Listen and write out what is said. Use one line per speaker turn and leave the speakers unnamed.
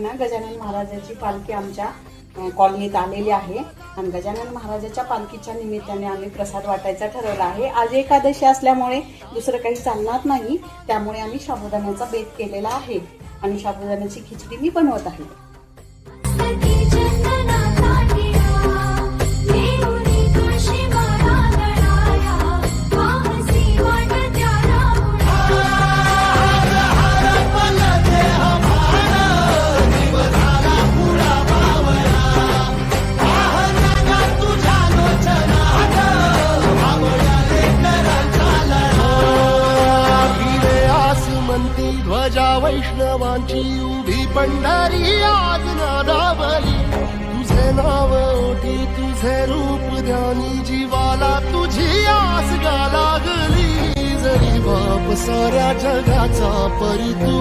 ना गजानन महाराजाची पालखी आमच्या कॉलनीत आलेली आहे आणि गजानन महाराजाच्या पालखीच्या निमित्ताने आम्ही प्रसाद वाटायचा ठरवला आहे. आज एकादशी असल्यामुळे दुसरं काही चालणार नाही, त्यामुळे आम्ही साबुदाण्याचा बेत केलेला आहे आणि साबुदाण्याची खिचडी मी बनवत आहे.
ध्वजा वैष्णवांची उभी पंढरी आज नादावली. तुझे नाव ओटी तुझे रूप ध्यानी जीवाला तुझी आस गा लागली. जरी बाप साऱ्या जगाचा परी तू